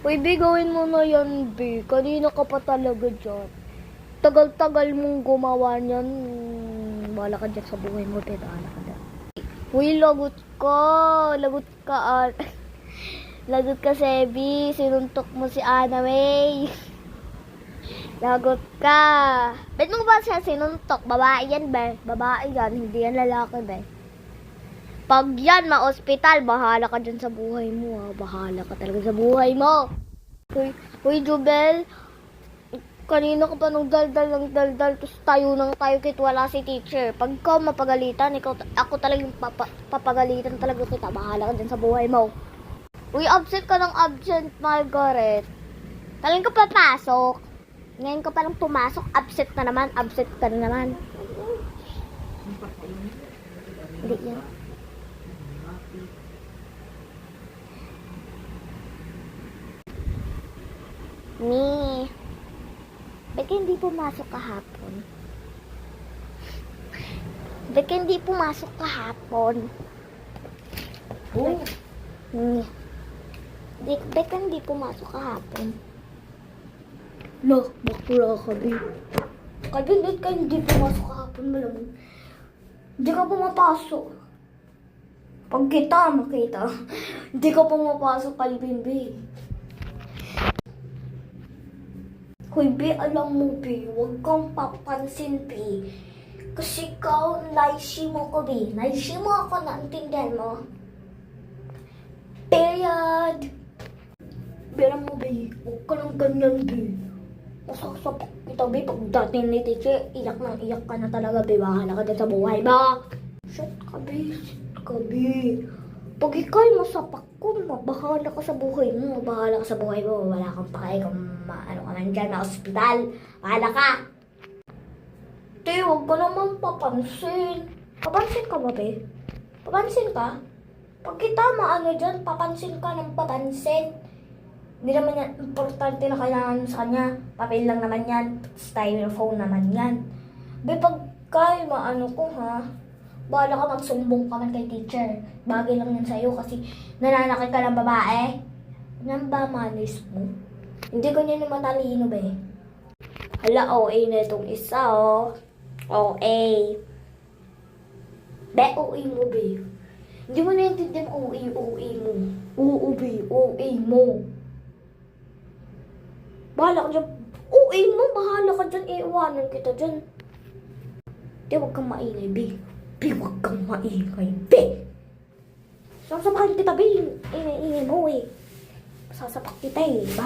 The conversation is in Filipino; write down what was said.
Uy, B, gawin mo na yan, B. Kanina ka pa talaga dyan. Tagal-tagal mong gumawa niyan. Bahala ka dyan sa buhay mo, pero bahala ka dyan. Uy, lagot ka. Lagot ka, lagot ka, Sebi. Sinuntok mo si Ana May. Lagot ka. Ba't mo ba siya sinuntok? Babae yan, be. Babae yan. Hindi yan lalaki, be. Pag yan, ma-hospital, bahala ka dyan sa buhay mo, ha. Bahala ka talaga sa buhay mo. Uy, Jubel. Kanina ka pa nung daldal ng daldal, tapos tayo kahit wala si teacher. Pag ikaw mapagalitan, ako talagang papagalitan talaga kita. Bahala ka dyan sa buhay mo. Uy, absent ka ng absent, Margaret. Talagang ka papasok. Ngayon ka palang pumasok, absent ka na naman. Hindi yan. Ba't hindi pumasok kahapon? Ba't hindi pumasok kahapon? Oh. Ba't hindi pumasok kahapon? Loh, bakla ka, babe. Ba't ka hindi pumasok kahapon, malamang? Hindi ka pumapasok. Pag kita, makita. Hindi ka pumapasok, Calvin, babe. Hoy, B, alam mo, B, huwag kang papansin, B. Kasi ikaw, naishi mo ko, B. Naishi mo ako, naintindihan mo. Period. B, alam mo, B, huwag ka lang ganyan, B. Masasapak kita, B. Pag dating ni teacher, iyak ka na talaga, B. Bahala ka dyan sa buhay mo. Shut ka, B. Shut ka, B. Pag ikaw'y masapak ko, bahala ka sa buhay mo. Bahala ka sa buhay mo. Wala kang pakay kung ano ka man dyan na ospital. Bahala ka. Te, huwag ka naman papansin. Papansin ka ba, be? Papansin ka? Pag kita maano dyan, papansin ka ng papansin. Hindi naman yan importante na kailangan sa kanya. Papel lang naman yan. Styrofoam naman yan. Be, pag kayo maano ko, ha? Bahala ka magsumbong ka man kay teacher. Bagay lang yan sa'yo kasi nananakit ka ng babae. Yan ba manis mo? Hindi ko niya naman matalino, be. Hala, OA na itong isa, oh. OA. Be, OA mo, be. Hindi mo naiintindihan OA mo. Oo, be, OA mo. Bahala ka dyan. OA mo, bahala ka dyan. Iiwanan kita dyan. Di, huwag kang maingay, be. Be, huwag kang maingay, be. Sasapakin kita, be. Ingay mo, eh. Sasapak kita, eh. Bahala.